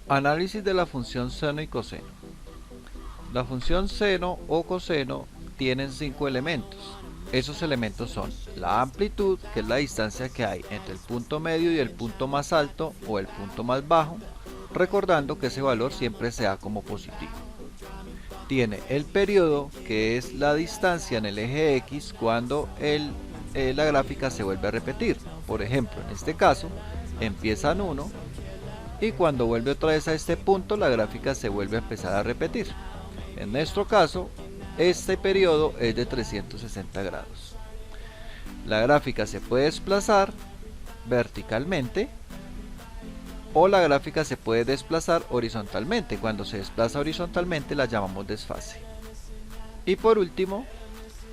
Análisis de la función seno y coseno. La función seno o coseno tienen 5 elementos. Esos elementos son la amplitud, que es la distancia que hay entre el punto medio y el punto más alto o el punto más bajo, recordando que ese valor siempre se da como positivo. Tiene el periodo, que es la distancia en el eje X cuando la gráfica se vuelve a repetir. Por ejemplo, en este caso, empieza en 1 y cuando vuelve otra vez a este punto, la gráfica se vuelve a empezar a repetir. En nuestro caso, este periodo es de 360 grados. La gráfica se puede desplazar verticalmente o la gráfica se puede desplazar horizontalmente. Cuando se desplaza horizontalmente la llamamos desfase. Y por último,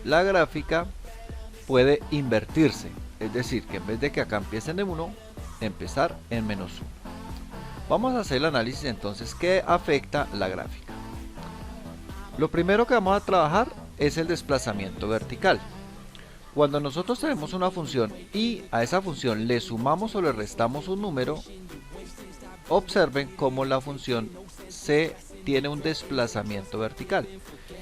la gráfica puede invertirse, es decir, que en vez de que acá empiecen en 1, empezar en menos 1. Vamos a hacer el análisis entonces que afecta la gráfica. Lo primero que vamos a trabajar es el desplazamiento vertical. Cuando nosotros tenemos una función y a esa función le sumamos o le restamos un número, observen cómo la función tiene un desplazamiento vertical.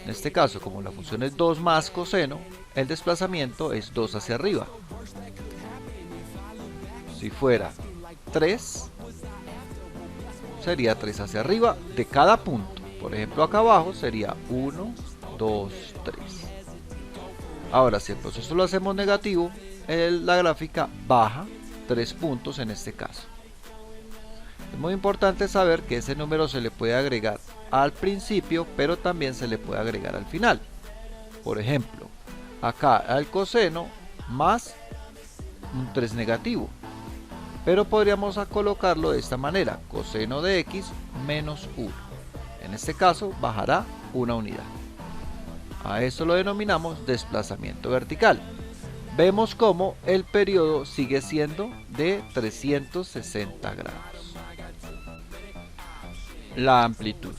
En este caso, como la función es 2 más coseno, el desplazamiento es 2 hacia arriba. Si fuera 3, sería 3 hacia arriba de cada punto. Por ejemplo, acá abajo sería 1, 2, 3. Ahora, si el proceso lo hacemos negativo, la gráfica baja 3 puntos en este caso. Es muy importante saber que ese número se le puede agregar al principio, pero también se le puede agregar al final. Por ejemplo, acá al coseno más un 3 negativo. Pero podríamos colocarlo de esta manera: coseno de x menos 1. En este caso bajará una unidad. A esto lo denominamos desplazamiento vertical. Vemos como el periodo sigue siendo de 360 grados. La amplitud.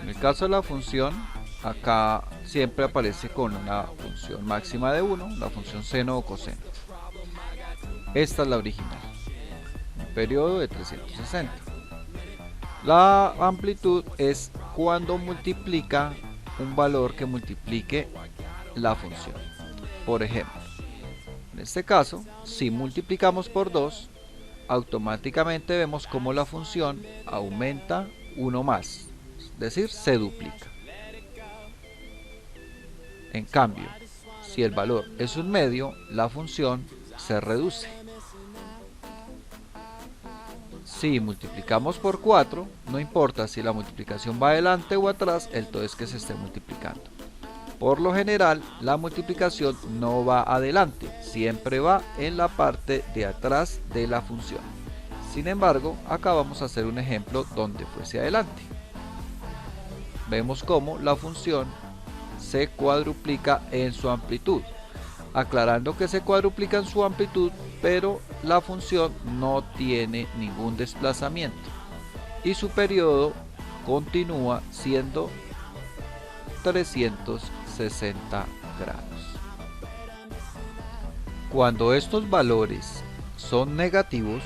En el caso de la función, acá siempre aparece con una función máxima de 1, la función seno o coseno. Esta es la original. Un periodo de 360. La amplitud es cuando multiplica un valor que multiplique la función. Por ejemplo, en este caso, si multiplicamos por 2, automáticamente vemos como la función aumenta 1 más, es decir, se duplica. En cambio, si el valor es un medio, la función se reduce. Si multiplicamos por 4, no importa si la multiplicación va adelante o atrás, el todo es que se esté multiplicando. Por lo general, la multiplicación no va adelante, siempre va en la parte de atrás de la función. Sin embargo, acá vamos a hacer un ejemplo donde fuese adelante. Vemos cómo la función se cuadruplica en su amplitud, aclarando que se cuadruplica en su amplitud, pero la función no tiene ningún desplazamiento y su periodo continúa siendo 360 grados. Cuando estos valores son negativos,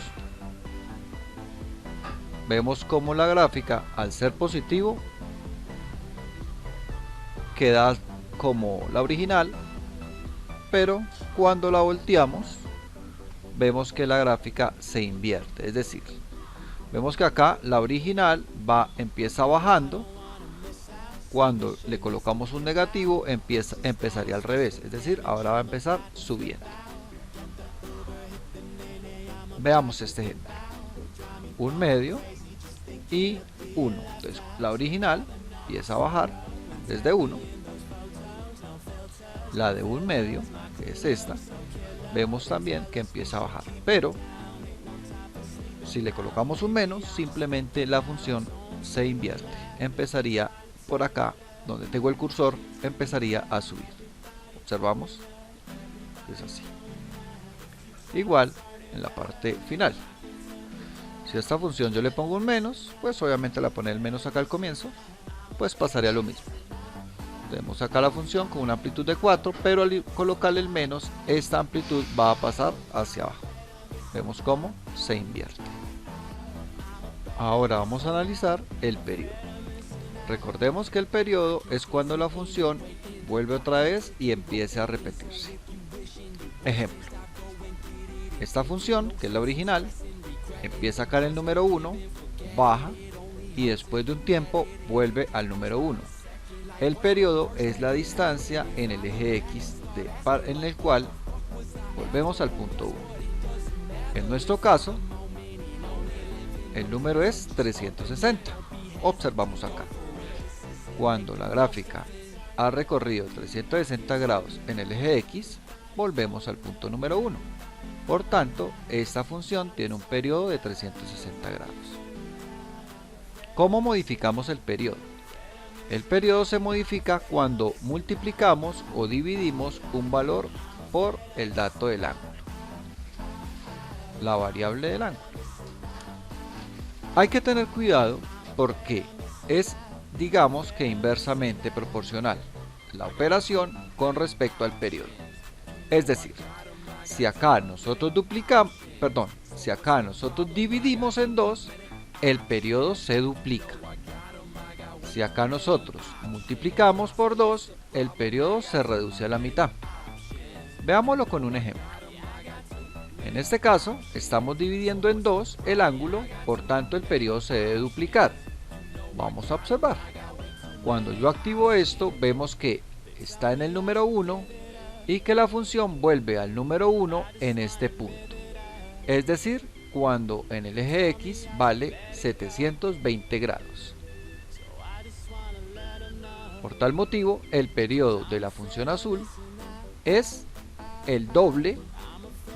vemos como la gráfica, al ser positivo, queda como la original, pero cuando la volteamos vemos que la gráfica se invierte, es decir, vemos que acá la original empieza bajando, cuando le colocamos un negativo empezaría al revés, es decir, ahora va a empezar subiendo. Veamos este ejemplo: un medio y 1, entonces la original empieza a bajar desde 1, la de un medio, que es esta, vemos también que empieza a bajar, pero si le colocamos un menos, simplemente la función se invierte, empezaría por acá donde tengo el cursor, empezaría a subir. Observamos, es así. Igual en la parte final, si a esta función yo le pongo un menos, pues obviamente la pone el menos acá al comienzo, pues pasaría lo mismo. Tenemos acá la función con una amplitud de 4, pero al colocarle el menos, esta amplitud va a pasar hacia abajo. Vemos cómo se invierte. Ahora vamos a analizar el periodo. Recordemos que el periodo es cuando la función vuelve otra vez y empiece a repetirse. Ejemplo, esta función, que es la original, empieza acá en el número 1, baja y después de un tiempo vuelve al número 1. El periodo es la distancia en el eje X en el cual volvemos al punto 1. En nuestro caso, el número es 360. Observamos acá. Cuando la gráfica ha recorrido 360 grados en el eje X, volvemos al punto número 1. Por tanto, esta función tiene un periodo de 360 grados. ¿Cómo modificamos el periodo? El periodo se modifica cuando multiplicamos o dividimos un valor por el dato del ángulo, la variable del ángulo. Hay que tener cuidado porque es, digamos que inversamente proporcional la operación con respecto al periodo. Es decir, si acá nosotros dividimos en 2, el periodo se duplica. Si acá nosotros multiplicamos por 2, el periodo se reduce a la mitad. Veámoslo con un ejemplo. En este caso, estamos dividiendo en 2 el ángulo, por tanto el periodo se debe duplicar. Vamos a observar. Cuando yo activo esto, vemos que está en el número 1 y que la función vuelve al número 1 en este punto. Es decir, cuando en el eje X vale 720 grados. Por tal motivo, el periodo de la función azul es el doble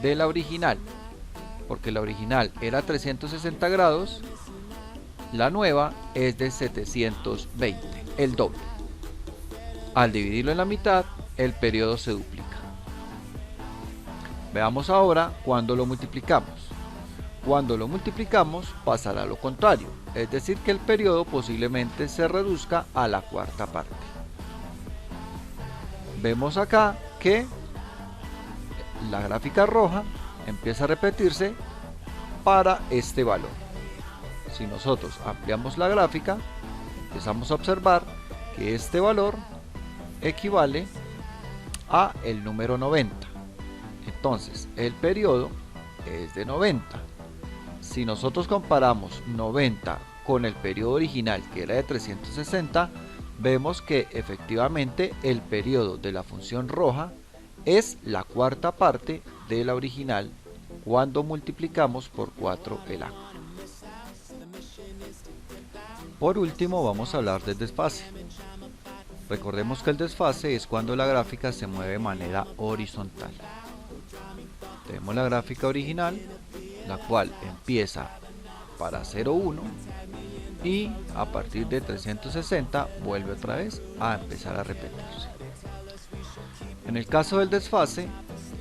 de la original, porque la original era 360 grados, la nueva es de 720, el doble. Al dividirlo en la mitad, el periodo se duplica. Veamos ahora cuando lo multiplicamos. Cuando lo multiplicamos pasará a lo contrario, es decir que el periodo posiblemente se reduzca a la cuarta parte. Vemos acá que la gráfica roja empieza a repetirse para este valor. Si nosotros ampliamos la gráfica, empezamos a observar que este valor equivale a el número 90. Entonces, el periodo es de 90. Si nosotros comparamos 90 con el periodo original, que era de 360, vemos que efectivamente el periodo de la función roja es la cuarta parte de la original cuando multiplicamos por 4 el ángulo. Por último, vamos a hablar del desfase. Recordemos que el desfase es cuando la gráfica se mueve de manera horizontal. Tenemos la gráfica original, la cual empieza para 0,1 y a partir de 360 vuelve otra vez a empezar a repetirse. En el caso del desfase,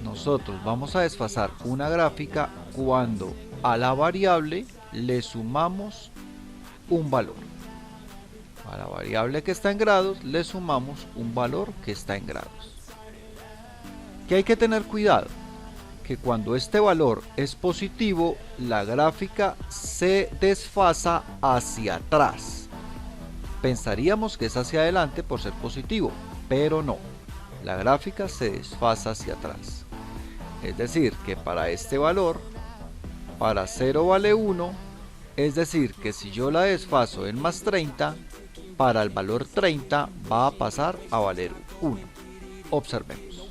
nosotros vamos a desfasar una gráfica cuando a la variable le sumamos un valor. A la variable que está en grados le sumamos un valor que está en grados. ¿Qué hay que tener cuidado? Que cuando este valor es positivo, la gráfica se desfasa hacia atrás. Pensaríamos que es hacia adelante por ser positivo, pero no. La gráfica se desfasa hacia atrás. Es decir, que para este valor, para 0 vale 1, es decir, que si yo la desfaso en más 30, para el valor 30 va a pasar a valer 1. Observemos.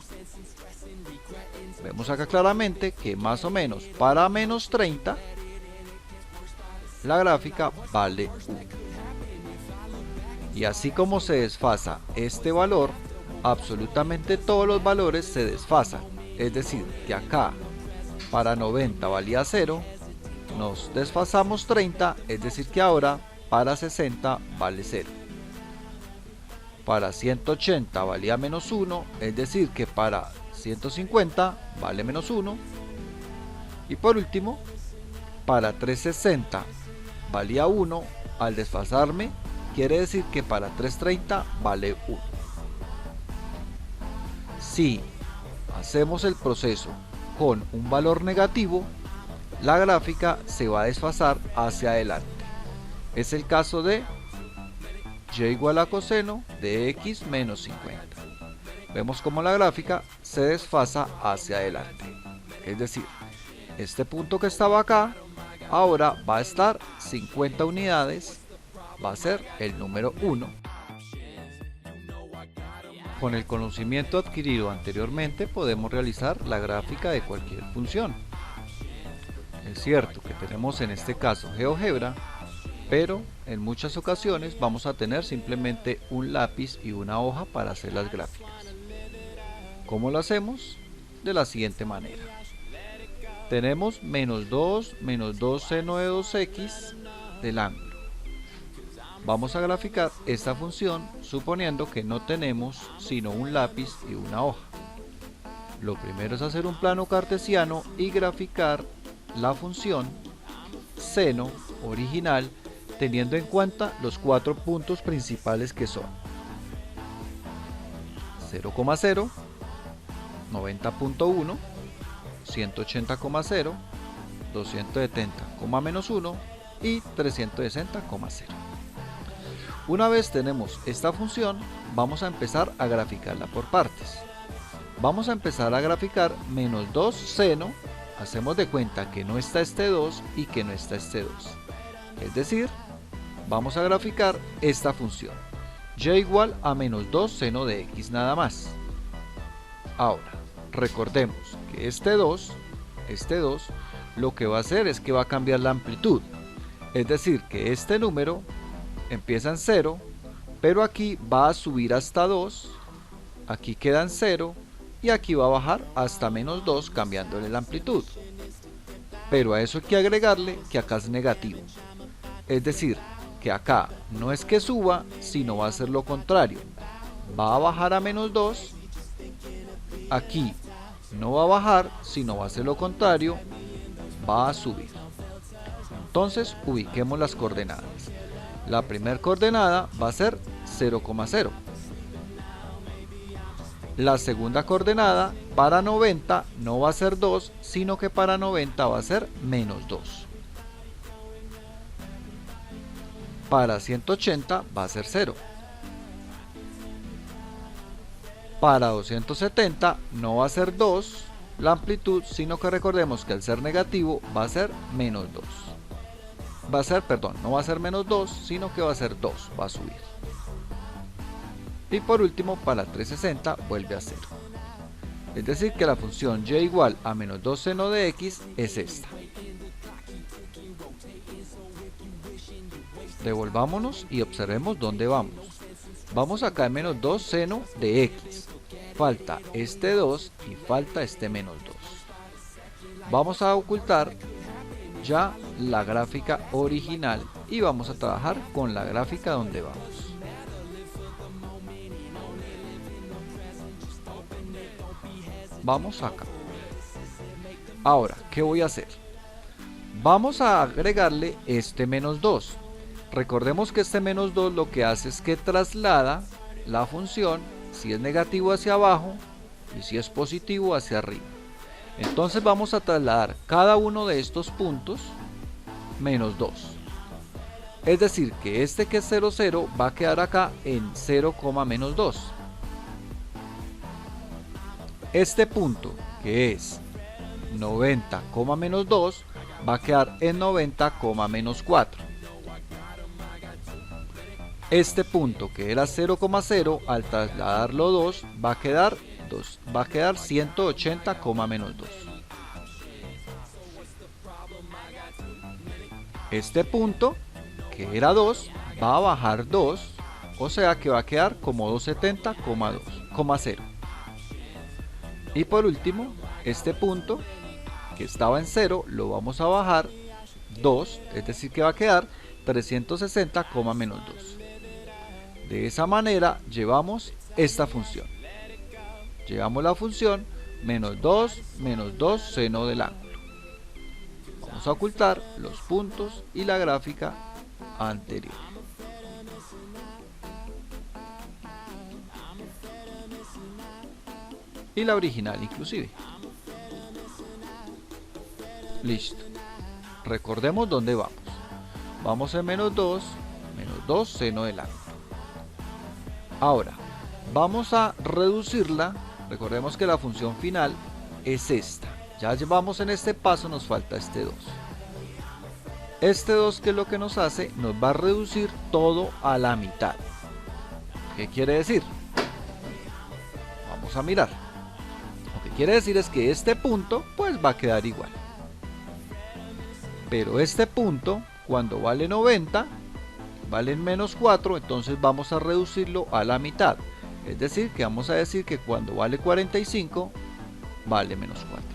Vemos acá claramente que más o menos para menos 30, la gráfica vale 1. Y así como se desfasa este valor, absolutamente todos los valores se desfasan. Es decir, que acá para 90 valía 0, nos desfasamos 30, es decir que ahora para 60 vale 0. Para 180 valía menos 1, es decir que para 150 vale menos 1. Y por último, para 360 valía 1, al desfasarme quiere decir que para 330 vale 1. Si hacemos el proceso con un valor negativo, la gráfica se va a desfasar hacia adelante. Es el caso de y igual a coseno de x menos 50. Vemos como la gráfica se desfasa hacia adelante. Es decir, este punto que estaba acá, ahora va a estar 50 unidades, va a ser el número 1. Con el conocimiento adquirido anteriormente podemos realizar la gráfica de cualquier función. Es cierto que tenemos en este caso GeoGebra, pero en muchas ocasiones vamos a tener simplemente un lápiz y una hoja para hacer las gráficas. ¿Cómo lo hacemos? De la siguiente manera. Tenemos menos 2 seno de 2x del ángulo. Vamos a graficar esta función suponiendo que no tenemos sino un lápiz y una hoja. Lo primero es hacer un plano cartesiano y graficar la función seno original teniendo en cuenta los 4 puntos principales que son 0,0, 90.1, 180,0, 270,-1 y 360,0. Una vez tenemos esta función, vamos a empezar a graficarla por partes. Vamos a empezar a graficar menos 2 seno, hacemos de cuenta que no está este 2 y que no está este 2. Es decir, vamos a graficar esta función, y igual a menos 2 seno de x nada más. Ahora, recordemos que este 2, lo que va a hacer es que va a cambiar la amplitud. Es decir, que este número empieza en 0, pero aquí va a subir hasta 2, aquí queda en 0, y aquí va a bajar hasta menos 2 cambiándole la amplitud. Pero a eso hay que agregarle que acá es negativo. Es decir, que acá no es que suba, sino va a ser lo contrario. Va a bajar a menos 2, aquí no va a bajar, sino va a ser lo contrario, va a subir. Entonces ubiquemos las coordenadas. La primera coordenada va a ser 0,0. La segunda coordenada para 90 no va a ser 2, sino que para 90 va a ser menos 2. Para 180 va a ser 0. Para 270 no va a ser 2 la amplitud, sino que recordemos que al ser negativo va a ser menos 2. No va a ser menos 2, sino que va a ser 2, va a subir. Y por último, para 360 vuelve a 0. Es decir, que la función y igual a menos 2 seno de x es esta. Devolvámonos y observemos dónde vamos. Vamos acá en menos 2 seno de x. Falta este 2 y falta este menos 2. Vamos a ocultar ya la gráfica original y vamos a trabajar con la gráfica donde vamos. Vamos acá. Ahora, ¿qué voy a hacer? Vamos a agregarle este menos 2. Recordemos que este menos 2 lo que hace es que traslada la función, si es negativo hacia abajo y si es positivo hacia arriba. Entonces vamos a trasladar cada uno de estos puntos menos 2. Es decir, que este que es 0, 0 va a quedar acá en 0, menos 2. Este punto que es 90, menos 2 va a quedar en 90, menos 4. Este punto que era 0,0 al trasladarlo 2 va a quedar 180, menos 2. Este punto que era 2 va a bajar 2, o sea que va a quedar como 270, 0. Y por último, este punto que estaba en 0 lo vamos a bajar 2, es decir que va a quedar 360, menos 2. De esa manera llevamos esta función. Llevamos la función menos 2 seno del ángulo. Vamos a ocultar los puntos y la gráfica anterior. Y la original inclusive. Listo. Recordemos dónde vamos. vamos en menos 2 seno del ángulo. Ahora, vamos a reducirla. Recordemos que la función final es esta. Ya llevamos en este paso, nos falta este 2. Este 2, ¿qué es lo que nos hace? Nos va a reducir todo a la mitad. ¿Qué quiere decir? Vamos a mirar. Lo que quiere decir es que este punto pues va a quedar igual. Pero este punto, cuando vale 90, vale menos 4, entonces vamos a reducirlo a la mitad. Es decir, que vamos a decir que cuando vale 45, vale menos 4.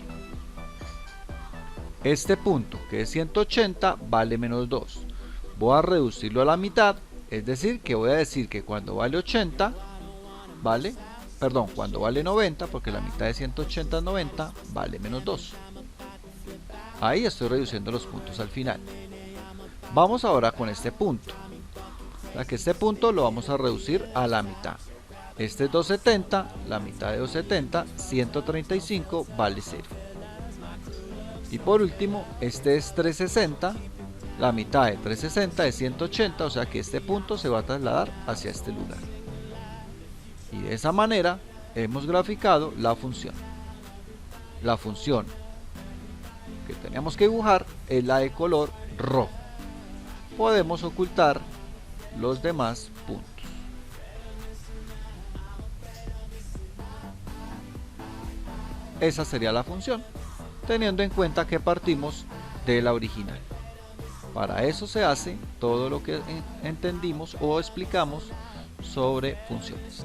Este punto, que es 180, vale menos 2. Voy a reducirlo a la mitad, es decir, que voy a decir que cuando vale 80, cuando vale 90, porque la mitad de 180 es 90, vale menos 2. Ahí estoy reduciendo los puntos al final. Vamos ahora con este punto. O sea que este punto lo vamos a reducir a la mitad. Este es 270, la mitad de 270, 135, vale 0. Y por último, este es 360, la mitad de 360 es 180, o sea que este punto se va a trasladar hacia este lugar. Y de esa manera hemos graficado la función. La función que tenemos que dibujar es la de color rojo. Podemos ocultar los demás puntos. Esa sería la función, teniendo en cuenta que partimos de la original. Para eso se hace todo lo que entendimos o explicamos sobre funciones.